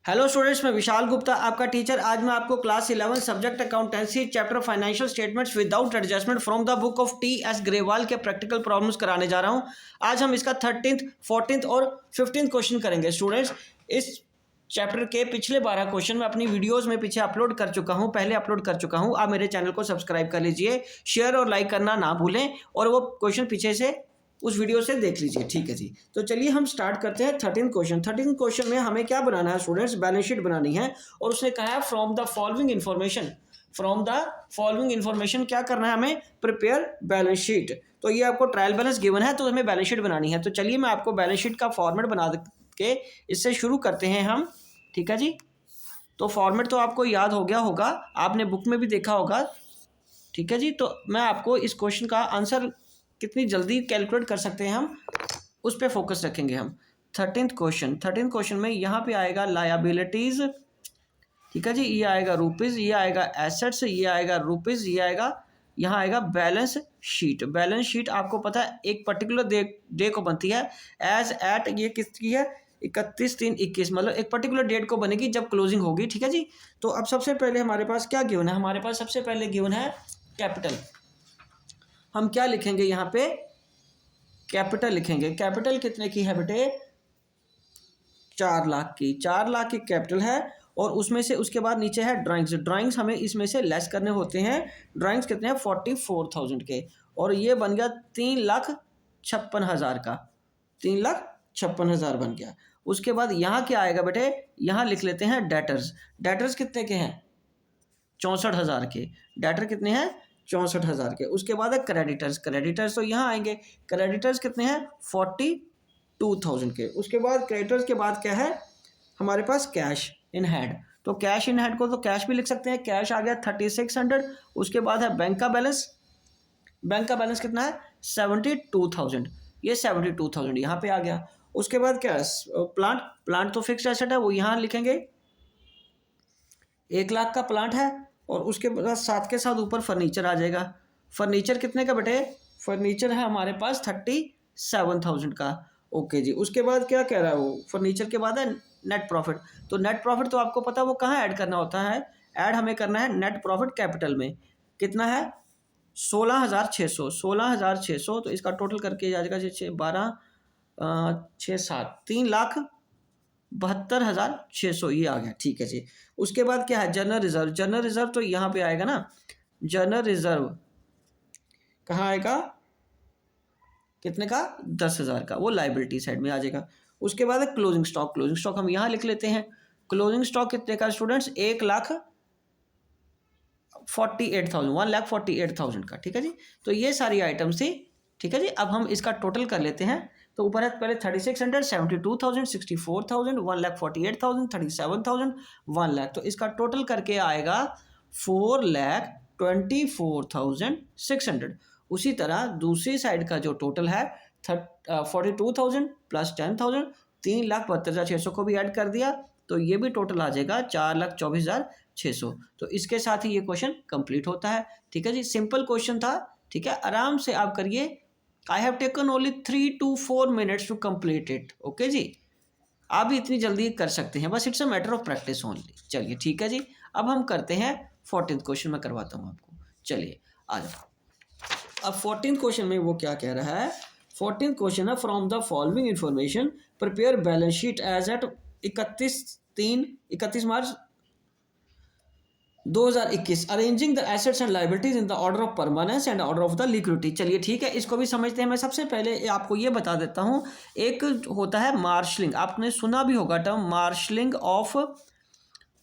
Hello students, मैं विशाल गुप्ता आपका teacher. आज मैं आपको class 11 subject accountancy chapter financial statements without adjustment from the book of T S Grewal के प्रैक्टिकल प्रॉब्लम्स कराने जा रहा हूं। आज हम इसका 13th, 14th और 15th क्वेश्चन करेंगे। स्टूडेंट्स, इस चैप्टर के पिछले 12 क्वेश्चन मैं अपनी वीडियोस में पीछे अपलोड कर चुका हूं, पहले अपलोड कर चुका हूं। आप मेरे चैनल को सब्सक्राइब कर लीजिए, शेयर और लाइक करना ना भूलें, और वो क्वेश्चन पीछे से उस वीडियो से देख लीजिए। ठीक है जी, तो चलिए हम स्टार्ट करते हैं 13th क्वेश्चन। 13th क्वेश्चन में हमें क्या बनाना है स्टूडेंट्स? बैलेंस शीट बनानी है, और उसने कहा है फ्रॉम द फॉलोइंग इन्फॉर्मेशन क्या करना है हमें? Prepare balance sheet. तो ये आपको ट्रायल बैलेंस गिवन है, तो हमें बैलेंस शीट बनानी है। तो चलिए मैं आपको बैलेंस शीट का फॉर्मेट बना के इससे शुरू करते हैं हम। ठीक है जी, तो फॉर्मेट तो आपको याद हो गया होगा, आपने बुक में भी देखा होगा। ठीक है जी, तो मैं आपको इस क्वेश्चन का आंसर कितनी जल्दी कैलकुलेट कर सकते हैं हम, उस पर फोकस रखेंगे हम। 13th क्वेश्चन में यहाँ पे आएगा लायबिलिटीज। ठीक है जी, ये आएगा रुपीज़, ये आएगा एसेट्स, ये आएगा रुपीज़, ये आएगा, यहाँ आएगा बैलेंस शीट। बैलेंस शीट आपको पता है एक पर्टिकुलर डे को बनती है। एज एट ये किसकी है? 31/3/21, मतलब एक पर्टिकुलर डेट को बनेगी जब क्लोजिंग होगी। ठीक है जी, तो अब सबसे पहले हमारे पास क्या गिवन है? हमारे पास सबसे पहले गिवन है कैपिटल। हम क्या लिखेंगे यहाँ पे? कैपिटल लिखेंगे। कैपिटल कितने की है बेटे? 4 लाख की। 4 लाख की कैपिटल है, और उसमें से उसके बाद नीचे है ड्राइंग्स। ड्राइंग्स हमें इसमें से लेस करने होते हैं। ड्राइंग्स कितने हैं? 44,000 के, और ये बन गया 3,56,000 का। 3,56,000 बन गया। उसके बाद यहाँ क्या आएगा बेटे? यहाँ लिख लेते हैं डेटर्स। डेटर्स कितने के हैं? 64,000 के। डेटर कितने हैं? 64,000 के। उसके बाद है क्रेडिटर्स। क्रेडिटर्स तो यहाँ आएंगे। क्रेडिटर्स कितने हैं? 42,000 के। उसके बाद क्रेडिटर्स के बाद क्या है हमारे पास? Cash in hand. तो कैश इन हैंड को तो कैश भी लिख सकते हैं, कैश आ गया 3600। उसके बाद है बैंक का बैलेंस। बैंक का बैलेंस कितना है? 72,000। ये 72,000 यहाँ पे आ गया। उसके बाद क्या है? प्लांट। प्लांट तो फिक्स्ड एसेट है, वो यहाँ लिखेंगे। 1 लाख का प्लांट है, और उसके बाद साथ के साथ ऊपर फर्नीचर आ जाएगा। फर्नीचर कितने का बेटे? फर्नीचर है हमारे पास 37,000 का। ओके जी, उसके बाद क्या कह रहा है वो? फर्नीचर के बाद है नेट प्रॉफिट। तो नेट प्रॉफिट तो आपको पता है वो कहाँ ऐड करना होता है? ऐड हमें करना है नेट प्रॉफिट कैपिटल में। कितना है? 16,600। 16,600, तो इसका टोटल करके आ जाएगा 12 6 7 3,72,600 ये आ गया। ठीक है जी। उसके बाद क्या है? General reserve. जनरल रिजर्व तो यहाँ पे आएगा ना। जनरल रिजर्व कहाँ आएगा? कितने का? 10,000 का। वो लाइबिलिटी साइड में आ जाएगा। उसके बाद है क्लोजिंग स्टॉक। क्लोजिंग स्टॉक हम यहाँ लिख लेते हैं। क्लोजिंग स्टॉक कितने का स्टूडेंट्स? 1,48,000 का। ठीक है जी, तो ये सारी आइटम्स थी। ठीक है जी, अब हम इसका टोटल कर लेते हैं। तो ऊपर है पहले 3600, 72,000, 64,000, 1,48,000, 37,000, 1 लाख। तो इसका टोटल करके आएगा 4,24,600। उसी तरह दूसरी साइड का जो टोटल है 42,000 प्लस 10,000, 3,72,600 को भी ऐड कर दिया, तो ये भी टोटल आ जाएगा 4,24,600। तो इसके साथ ही ये क्वेश्चन कंप्लीट होता है। ठीक है जी, सिंपल क्वेश्चन था। ठीक है, आराम से आप करिए। I have taken only 3 to 4 minutes to complete it. Okay जी, आप भी इतनी जल्दी कर सकते हैं, बस it's a matter of practice only. चलिए ठीक है जी, अब हम करते हैं 14th क्वेश्चन। मैं करवाता हूँ आपको। चलिए आ जाओ। अब 14th क्वेश्चन में वो क्या कह रहा है? 14th क्वेश्चन है from the following information prepare balance sheet as at 31 March 2021 arranging the assets and liabilities in the order of permanence and order of the liquidity. चलिए ठीक है, इसको भी समझते हैं। मैं सबसे पहले आपको ये बता देता हूँ, एक होता है मार्शलिंग। आपने सुना भी होगा term marshalling of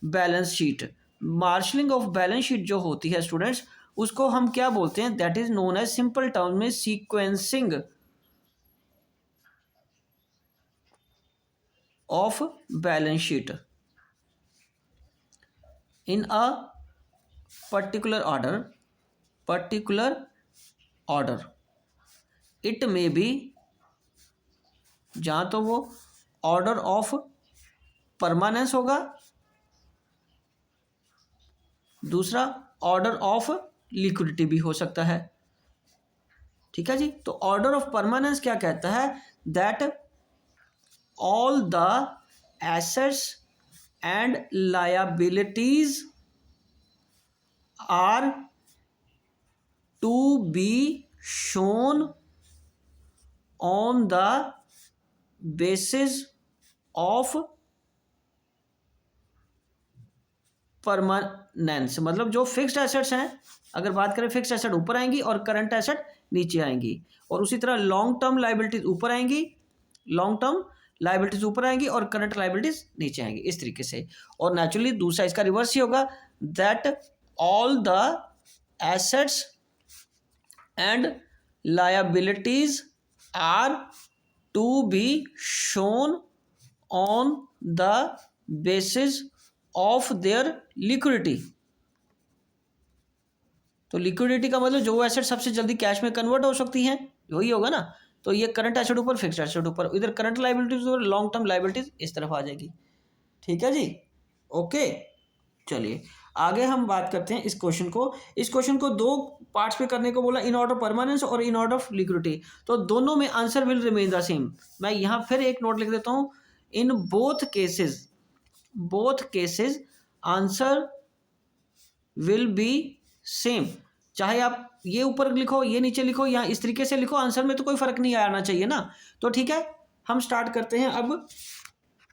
balance sheet. Marshalling of balance sheet जो होती है स्टूडेंट्स, उसको हम क्या बोलते हैं? That is known as, simple term में, sequencing of balance sheet in a particular order it may be, जहाँ तो वो ऑर्डर ऑफ परमानेंस होगा, दूसरा ऑर्डर ऑफ लिक्विडिटी भी हो सकता है। ठीक है जी, तो ऑर्डर ऑफ परमानेंस क्या कहता है? That all the assets and liabilities are to be shown on the basis of permanence. मतलब जो फिक्स्ड एसेट्स हैं, अगर बात करें फिक्स्ड एसेट ऊपर आएंगी और करंट एसेट नीचे आएंगी, और उसी तरह लॉन्ग टर्म लाइबिलिटीज ऊपर आएंगी, लॉन्ग टर्म लाइबिलिटीज ऊपर आएंगी और करंट लाइबिलिटीज नीचे आएंगी, इस तरीके से। और नेचुरली दूसरा इसका रिवर्स ही होगा, that all the assets and liabilities are to be shown on the basis of their liquidity. तो लिक्विडिटी का मतलब जो एसेट सबसे जल्दी कैश में कन्वर्ट हो सकती हैं, वही होगा ना। तो ये करंट एसेट ऊपर, फिक्स्ड एसेट ऊपर, इधर करंट लाइबिलिटीज और लॉन्ग टर्म लाइबिलिटीज इस तरफ आ जाएगी। ठीक है जी, ओके। चलिए आगे हम बात करते हैं इस क्वेश्चन को। इस क्वेश्चन को दो पार्ट्स पे करने को बोला, इन ऑर्डर परमानेंस और इन ऑर्डर ऑफ लिक्विडिटी। तो दोनों में answer will remain the same. मैं यहाँ फिर एक नोट लिख देता हूँ, in both cases answer will be same. चाहे आप ये ऊपर लिखो, ये नीचे लिखो, या इस तरीके से लिखो, आंसर में तो कोई फर्क नहीं आना चाहिए ना। तो ठीक है, हम स्टार्ट करते हैं अब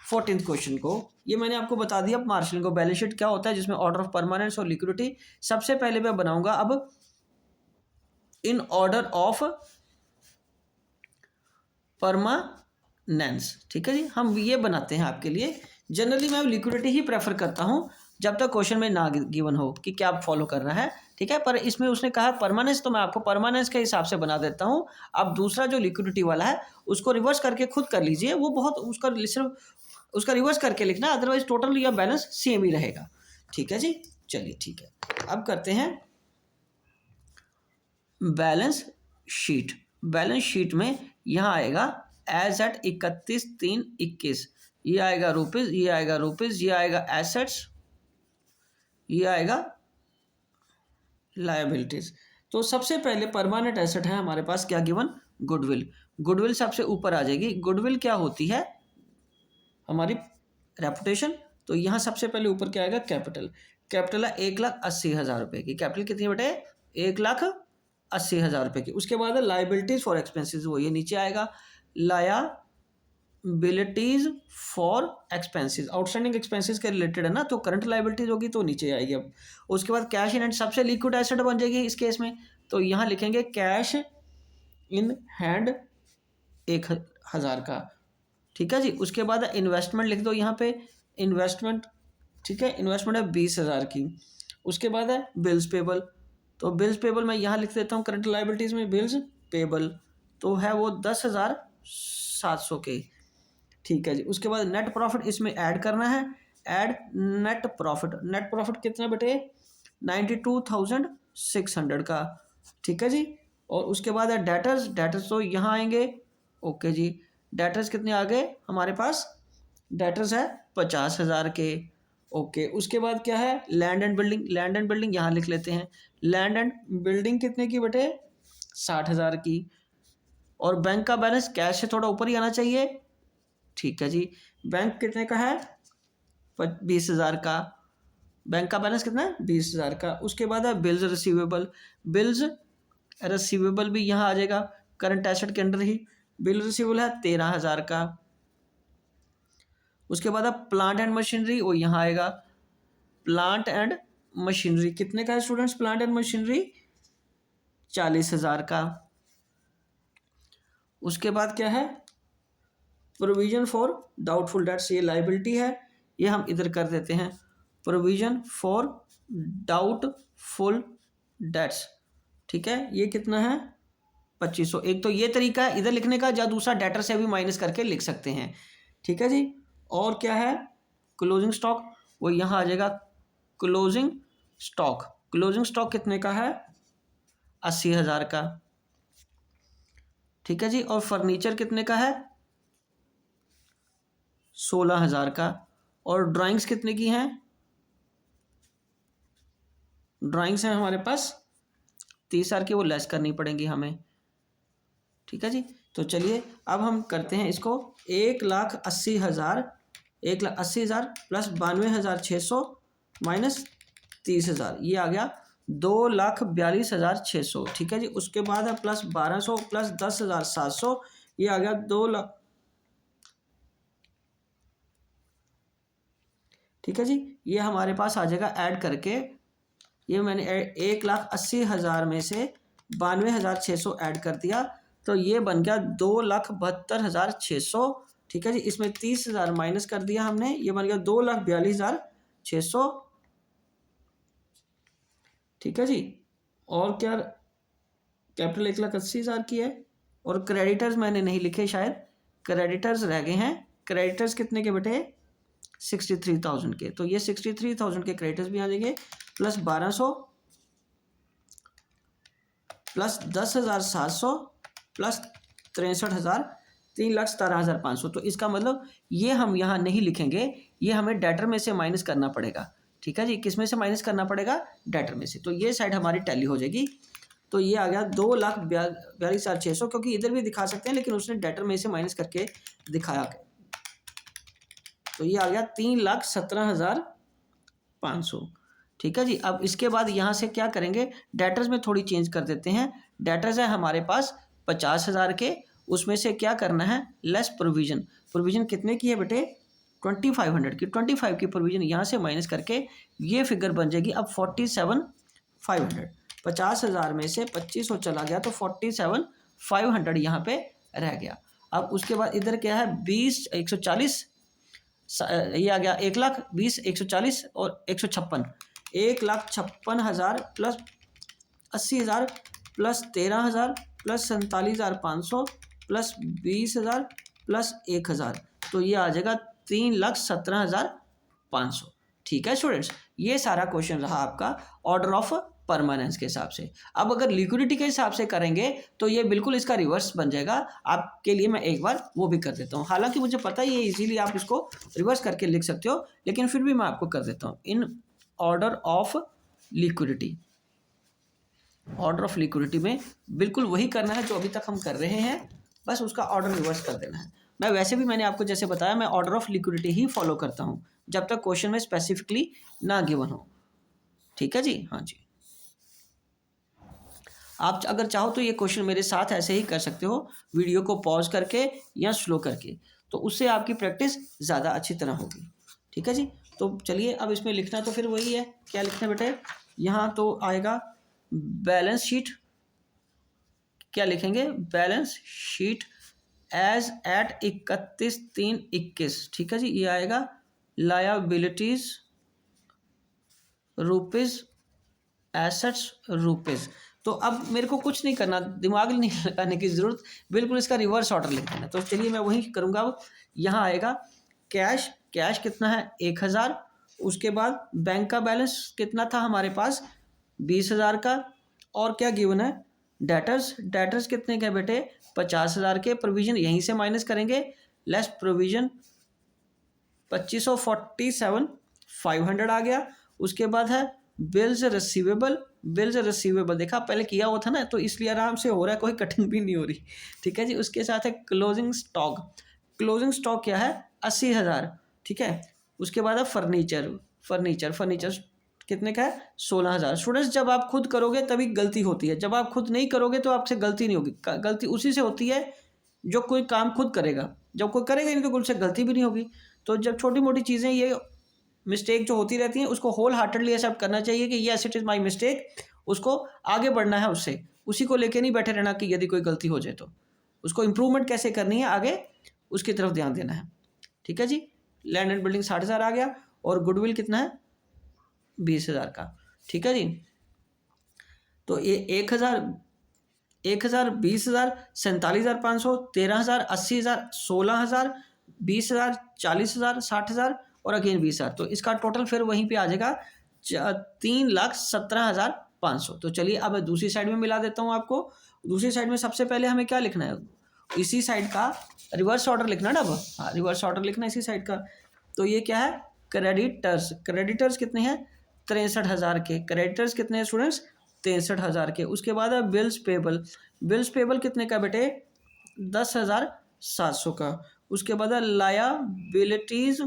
14th क्वेश्चन को। ये मैंने आपको बता दिया मार्शलिंग को, बैलेंस शीट क्या होता है, जिसमें ऑर्डर ऑफ परमानेंस और लिक्विडिटी। सबसे पहले मैं बनाऊंगा अब इन ऑर्डर ऑफ परमानेंस। ठीक है जी, हम ये बनाते हैं आपके लिए। जनरली मैं लिक्विडिटी ही प्रेफर करता हूं जब तक क्वेश्चन में ना गिवन हो कि क्या फॉलो करना है। ठीक है, पर इसमें उसने कहा परमानेंस, तो मैं आपको परमानेंस के हिसाब से बना देता हूं। अब दूसरा जो लिक्विडिटी वाला है उसको रिवर्स करके खुद कर लीजिए, वो बहुत सिर्फ उसका रिवर्स करके लिखना, अदरवाइज टोटल या बैलेंस सेम ही रहेगा। ठीक है जी, चलिए ठीक है। अब करते हैं बैलेंस शीट। बैलेंस शीट में यहाँ आएगा एज एट 31/3/21, ये आएगा रुपीज़, ये आएगा रुपीज़, ये आएगा एसेट्स, ये आएगा लायबिलिटीज। तो सबसे पहले परमानेंट एसेट है हमारे पास क्या गिवन, गुडविल। गुडविल सबसे ऊपर आ जाएगी। गुडविल क्या होती है, हमारी रेपुटेशन। तो यहाँ सबसे पहले ऊपर क्या आएगा, कैपिटल। कैपिटल है 1,80,000 रुपये की। कैपिटल कितनी बेटे, 1,80,000 रुपये की। उसके बाद है लाइबिलिटीज फॉर एक्सपेंसेस, वो ये नीचे आएगा। Liabilities for expenses, outstanding expenses के रिलेटेड है ना, तो करंट लाइबिलिटीज होगी तो नीचे आएगी। अब उसके बाद कैश इन हैंड सबसे लिक्विड एसेट बन जाएगी इस केस में, तो यहाँ लिखेंगे कैश इन हैंड 1,000 का। ठीक है जी, उसके बाद इन्वेस्टमेंट लिख दो यहाँ पे, इन्वेस्टमेंट। ठीक है, इन्वेस्टमेंट है 20,000 की। उसके बाद है बिल्स पेबल, तो बिल्स पेबल मैं यहाँ लिख देता हूँ करंट लाइबिलिटीज़ में बिल्स पेबल, तो है वो 10,700 के। ठीक है जी, उसके बाद नेट प्रॉफिट इसमें ऐड करना है, add net profit. Net profit कितना बेटे, 92,600 का। ठीक है जी, और उसके बाद है डेटर्स। डेटर्स तो यहाँ आएंगे, ओके जी। डेटर्स कितने आ गए हमारे पास, डेटर्स है 50,000 के, ओके। उसके बाद क्या है, land and building. Land and building यहाँ लिख लेते हैं, लैंड एंड बिल्डिंग कितने की बेटे, 60,000 की। और बैंक का बैलेंस कैश से थोड़ा ऊपर ही आना चाहिए। ठीक है जी, बैंक कितने का है, 20,000 का। बैंक का बैलेंस कितना है, 20,000 का। उसके बाद है बिल्स रिसीवेबल। बिल्स रिसीवेबल भी यहाँ आ जाएगा करंट एसेट के अंडर ही। बिल रिसीवेबल है 13,000 का। उसके बाद है प्लांट एंड मशीनरी, वो यहाँ आएगा। प्लांट एंड मशीनरी कितने का है स्टूडेंट्स, प्लांट एंड मशीनरी 40,000 का। उसके बाद क्या है, प्रोविजन फॉर डाउटफुल डेट्स, ये लाइबिलिटी है, ये हम इधर कर देते हैं, प्रोविजन फॉर डाउटफुल डेट्स। ठीक है, ये कितना है, 2500। एक तो ये तरीका है इधर लिखने का, या दूसरा डेटर से भी माइनस करके लिख सकते हैं। ठीक है जी, और क्या है, क्लोजिंग स्टॉक, वो यहाँ आ जाएगा क्लोजिंग स्टॉक। क्लोजिंग स्टॉक कितने का है, 80,000 का। ठीक है जी, और फर्नीचर कितने का है, 16,000 का। और ड्राइंग्स कितने की हैं, ड्राइंग्स हैं हमारे पास 30,000 की, वो लेस करनी पड़ेंगी हमें। ठीक है जी, तो चलिए अब हम करते हैं इसको 1,80,000 1,80,000 प्लस 92,600 माइनस 30,000, ये आ गया 2,42,600। ठीक है जी। उसके बाद है प्लस 1,200 प्लस 10,700, ये आ गया 2 लाख। ठीक है जी। ये हमारे पास आ जाएगा ऐड करके, ये मैंने 1,80,000 में से 92,600 ऐड कर दिया, तो ये बन गया 2,72,600। ठीक है जी। इसमें 30,000 माइनस कर दिया हमने, ये बन गया 2,42,600। ठीक है जी। और क्या, कैपिटल 1,80,000 की है, और क्रेडिटर्स मैंने नहीं लिखे शायद, क्रेडिटर्स रह गए हैं। क्रेडिटर्स कितने के बेटे, 63,000 के, तो ये 63,000 के क्रेडिटर्स भी आ जाएंगे, प्लस 1,200 प्लस 10,700 प्लस 63,000, 3,17,500। तो इसका मतलब ये हम यहाँ नहीं लिखेंगे, ये हमें डेटर में से माइनस करना पड़ेगा। ठीक है जी। किस में से माइनस करना पड़ेगा, डेटर में से। तो ये साइड हमारी टैली हो जाएगी, तो ये आ गया 2,42,600, क्योंकि इधर भी दिखा सकते हैं लेकिन उसने डेटर में से माइनस करके दिखाया, तो ये आ गया 3,17,500। ठीक है जी। अब इसके बाद यहाँ से क्या करेंगे, डेटर्स में थोड़ी चेंज कर देते हैं। डेटर्स है हमारे पास 50,000 के, उसमें से क्या करना है, लेस प्रोविज़न। प्रोविज़न कितने की है बेटे, 2,500 की। 25 की प्रोविज़न यहाँ से माइनस करके ये फिगर बन जाएगी अब 47,500। 50,000 में से 2,500 चला गया तो 47,500 यहाँ पे रह गया। अब उसके बाद इधर क्या है, 140, ये आ गया 1,20,000, 140 और 156, 1,56,000 plus 80,000 plus 13,000 plus 47,500 plus 20,000 plus 1,000, तो ये आ जाएगा 3,17,500। ठीक है स्टूडेंट्स, ये सारा क्वेश्चन रहा आपका ऑर्डर ऑफ परमानेंस के हिसाब से। अब अगर लिक्विडिटी के हिसाब से करेंगे तो ये बिल्कुल इसका रिवर्स बन जाएगा। आपके लिए मैं एक बार वो भी कर देता हूँ, हालांकि मुझे पता है ये इजीली आप इसको रिवर्स करके लिख सकते हो, लेकिन फिर भी मैं आपको कर देता हूँ। In order of liquidity, order of liquidity में बिल्कुल वही करना है जो अभी तक हम कर रहे हैं, बस उसका ऑर्डर रिवर्स कर देना है। मैं वैसे भी मैंने आपको जैसे बताया, मैं order of liquidity he follow करता हूँ जब तक क्वेश्चन में स्पेसिफिकली ना गिवन हो। ठीक है जी। हाँ जी। आप अगर चाहो तो ये क्वेश्चन मेरे साथ ऐसे ही कर सकते हो, वीडियो को पॉज करके या स्लो करके, तो उससे आपकी प्रैक्टिस ज़्यादा अच्छी तरह होगी। ठीक है जी। तो चलिए अब इसमें लिखना तो फिर वही है, क्या लिखना है बेटे, यहाँ तो आएगा बैलेंस शीट, क्या लिखेंगे, बैलेंस शीट एज एट 31/3/21। ठीक है जी। ये आएगा लायबिलिटीज रुपीज़, एसेट्स रुपीज़। तो अब मेरे को कुछ नहीं करना, दिमाग नहीं लगाने की ज़रूरत, बिल्कुल इसका रिवर्स ऑर्डर लिख देना। तो चलिए मैं वही करूँगा। अब यहाँ आएगा कैश, कैश कितना है 1,000, उसके बाद बैंक का बैलेंस कितना था हमारे पास 20,000 का, और क्या गिवन है डेटर्स, डेटर्स कितने के बेटे 50,000 के, प्रोविज़न यहीं से माइनस करेंगे, लेस प्रोविज़न 2,47,500 आ गया। उसके बाद है बिल्स रिसीवेबल, बिल्स रिसीवेबल देखा पहले किया हुआ था ना, तो इसलिए आराम से हो रहा है, कोई कठिन भी नहीं हो रही। ठीक है जी। उसके साथ है क्लोजिंग स्टॉक, क्लोजिंग स्टॉक क्या है 80,000। ठीक है। उसके बाद है फर्नीचर, फर्नीचर कितने का है 16,000। स्टूडेंट्स जब आप खुद करोगे तभी गलती होती है, जब आप खुद नहीं करोगे तो आपसे गलती नहीं होगी। गलती उसी से होती है जो कोई काम खुद करेगा, जब कोई करेगा नहीं तो उससे गलती भी नहीं होगी। तो जब छोटी मोटी चीज़ें, ये मिस्टेक जो होती रहती हैं, उसको होल हार्टेडली एक्सेप्ट करना चाहिए कि yes it is my mistake, उसको आगे बढ़ना है, उससे उसी को लेके नहीं बैठे रहना कि यदि कोई गलती हो जाए तो उसको इम्प्रूवमेंट कैसे करनी है आगे, उसकी तरफ ध्यान देना है। ठीक है जी। लैंड एंड बिल्डिंग 60,000 आ गया, और गुडविल कितना है 20,000 का। ठीक है जी। तो ये 1,000, 20,000, 47,500, 13,000, 80,000, 16,000, 20,000, 40,000, 60,000 और अगेन 20,000, तो इसका टोटल फिर वहीं पे आ जाएगा 3,17,500। तो चलिए अब दूसरी साइड में मिला देता हूँ आपको। दूसरी साइड में सबसे पहले हमें क्या लिखना है, इसी साइड का रिवर्स ऑर्डर लिखना है ना। अब हाँ, रिवर्स ऑर्डर लिखना है इसी साइड का। तो ये क्या है क्रेडिटर्स, क्रेडिटर्स कितने हैं 63,000 के, क्रेडिटर्स कितने हैं स्टूडेंट्स 63,000 के। उसके बाद है बिल्स पेबल, बिल्स पेबल कितने का बेटे 10,700 का। उसके बाद है liabilities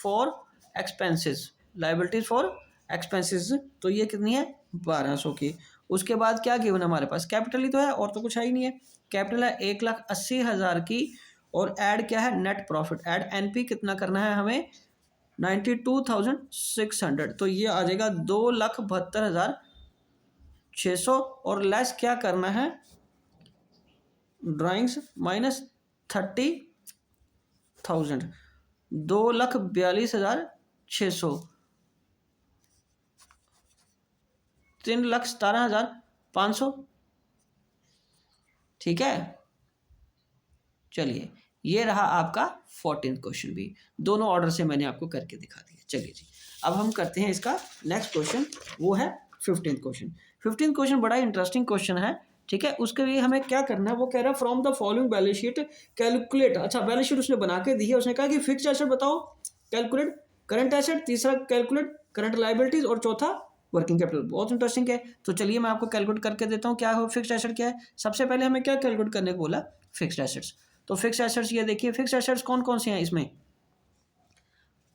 for expenses, liabilities for expenses, तो ये कितनी है 1200 की। उसके बाद क्या गिवन है हमारे पास, कैपिटल ही तो है और तो कुछ है ही नहीं है। कैपिटल है 1,80,000 की और ऐड क्या है नेट प्रॉफिट, ऐड एनपी कितना करना है हमें 92,600, तो ये आ जाएगा 2,72,600 और लेस क्या करना है ड्राइंग्स माइनस 30,000, 2,42,600, 3,17,500। ठीक है, चलिए ये रहा आपका 14th क्वेश्चन भी, दोनों ऑर्डर से मैंने आपको करके दिखा दिया। चलिए जी, अब हम करते हैं इसका नेक्स्ट क्वेश्चन, वो है 15th क्वेश्चन। 15th क्वेश्चन बड़ा इंटरेस्टिंग क्वेश्चन है। ठीक है, उसके लिए हमें क्या करना है, वो कह रहा है from the following balance sheet calculate. अच्छा, बैलेंस शीट उसने बना के दी है, उसने कहा कि फिक्स्ड एसेट बताओ, कैलकुलेट करंट एसेट, तीसरा कैलकुलेट करंट लायबिलिटीज और चौथा वर्किंग कैपिटल। बहुत इंटरेस्टिंग है, तो चलिए मैं आपको कैलकुलेट करके देता हूँ क्या हो फिक्स्ड एसेट क्या है। सबसे पहले हमें क्या कैलकुलेट करने को बोला, फिक्स्ड एसेट्स। तो फिक्स्ड एसेट्स ये देखिए, फिक्स्ड एसेट्स कौन कौन से हैं इसमें,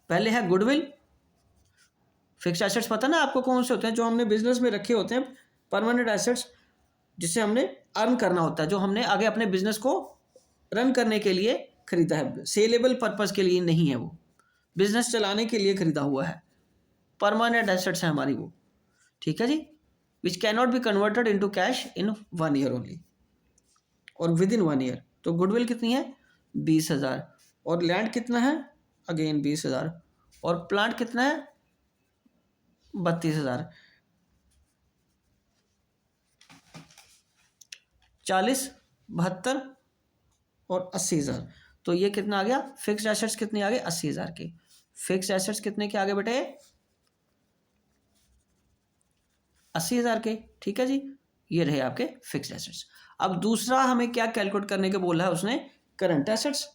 पहले है गुडविल। फिक्स्ड एसेट्स पता ना आपको कौन से होते हैं, जो हमने बिजनेस में रखे होते हैं, परमानेंट एसेट्स जिसे हमने अर्न करना होता है, जो हमने आगे अपने बिजनेस को रन करने के लिए खरीदा है, सेलेबल पर्पस के लिए नहीं है, वो बिजनेस चलाने के लिए खरीदा हुआ है, परमानेंट एसेट्स है हमारी वो। ठीक है जी, which can not be converted into cash in 1 year only और विद इन 1 ईयर। तो गुडविल कितनी है 20,000 और लैंड कितना है अगेन 20,000 और प्लांट कितना है 32,000, 40, 72 और 80,000। तो ये कितना आ गया, फिक्स्ड एसेट्स कितने आ गए 80,000 के। फिक्स्ड एसेट्स कितने के आगे बेटे 80,000 के। ठीक है जी, ये रहे आपके फिक्स्ड एसेट्स। अब दूसरा हमें क्या कैलकुलेट करने के बोला है उसने, current assets.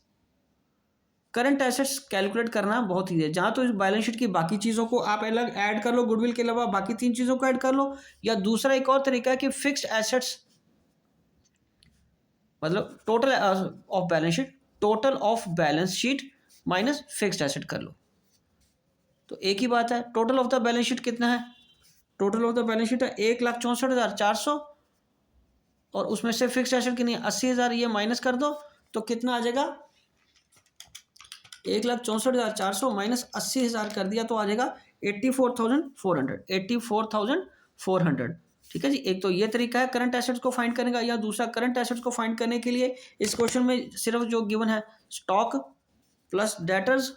Current assets calculate करना बहुत ही है, जहाँ तो इस बैलेंस शीट की बाकी चीज़ों को आप अलग ऐड कर लो, गुडविल के अलावा बाकी 3 चीज़ों को ऐड कर लो, या दूसरा एक और तरीका है कि फिक्स्ड एसेट्स मतलब total of balance sheet, total of balance sheet minus fixed asset कर लो। तो एक ही बात है, total of the balance sheet कितना है, total of the balance sheet है 1,64,400 और उसमें से फिक्स्ड एसेट कितनी 80,000, ये माइनस कर दो तो कितना आ जाएगा 1,64,400 माइनस 80,000 कर दिया तो आ जाएगा 84,400, 84,400। ठीक है जी, एक तो ये तरीका है करंट एसेट्स को फाइंड करने का, या दूसरा करंट एसेट्स को फाइंड करने के लिए इस क्वेश्चन में सिर्फ जो गिवन है stock plus debtors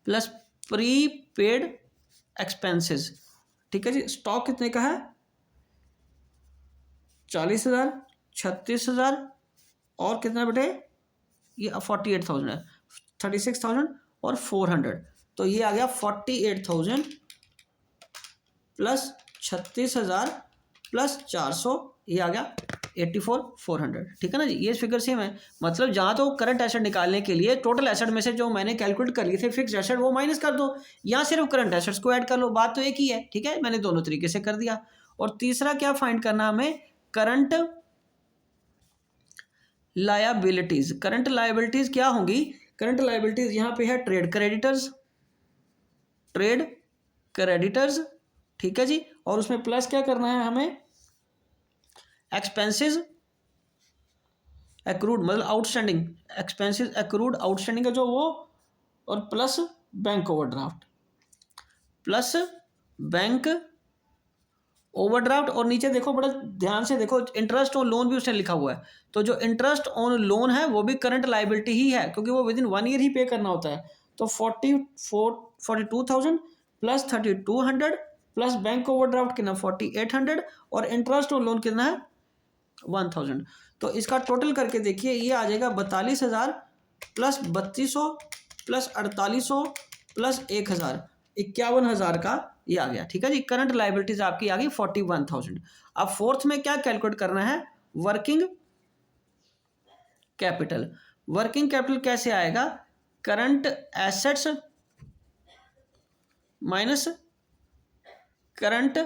plus prepaid expenses. ठीक है जी, स्टॉक कितने का है 40,000, 36,000 और कितना बेटे ये 48,000 है, 36,000 और 400, तो ये आ गया 48,000 प्लस 36,000 प्लस 400, ये आ गया 84,400। ठीक है ना जी, ये फिगर सेम है। मतलब जहाँ तो करंट एसेट निकालने के लिए टोटल एसेट में से जो मैंने कैलकुलेट कर लिए थे फिक्स्ड एसेट वो माइनस कर दो, या सिर्फ करंट एसेट्स को ऐड कर लो, बात तो एक ही है। ठीक है, मैंने दोनों तरीके से कर दिया। और तीसरा क्या फाइंड करना हमें, करंट लायबिलिटीज। करंट लायबिलिटीज क्या होंगी, करंट लायबिलिटीज यहाँ पे है ट्रेड क्रेडिटर्स, ट्रेड क्रेडिटर्स। ठीक है जी, और उसमें प्लस क्या करना है हमें एक्सपेंसेस एक्रूड, मतलब आउटस्टैंडिंग एक्सपेंसेस एक्रूड आउटस्टैंडिंग का जो वो, और plus bank overdraft, plus bank overdraft. और नीचे देखो बड़ा ध्यान से देखो, इंटरेस्ट ऑन लोन भी उसने लिखा हुआ है, तो जो इंटरेस्ट ऑन लोन है वो भी करंट लायबिलिटी ही है, क्योंकि वो विद इन 1 ईयर ही पे करना होता है। तो 42,000 प्लस 3,200 प्लस बैंक ओवरड्राफ्ट कितना 4,800 और इंटरेस्ट ऑन लोन कितना है 1,000। तो इसका टोटल करके देखिए, ये आ जाएगा 42,000 प्लस 3,200 प्लस 4,800 प्लस 1,000, 51,000 का ये आ गया। ठीक है जी, करंट लायबिलिटीज आपकी आ गई 41,000। अब फोर्थ में क्या कैलकुलेट करना है, वर्किंग कैपिटल। वर्किंग कैपिटल कैसे आएगा, current assets minus current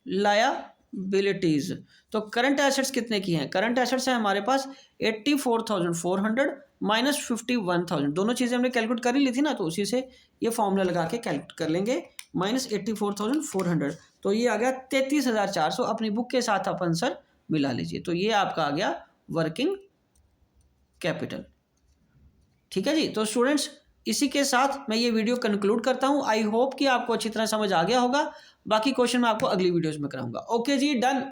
liabilities. तो करंट एसेट्स कितने की हैं, करंट एसेट्स है हमारे पास 84,400 माइनस 51,000, दोनों चीज़ें हमने कैलकुलेट कर ही ली थी ना, तो उसी से ये फॉर्मूला लगा के कैलकुलेट कर लेंगे। माइनस 84,400, तो ये आ गया 33,400। अपनी बुक के साथ आप आंसर मिला लीजिए। तो ये आपका आ गया वर्किंग कैपिटल। ठीक है जी। तो स्टूडेंट्स, इसी के साथ मैं ये वीडियो कंक्लूड करता हूँ। आई होप कि आपको अच्छी तरह समझ आ गया होगा। बाकी क्वेश्चन मैं आपको अगली वीडियोस में कराऊंगा। ओके जी, डन।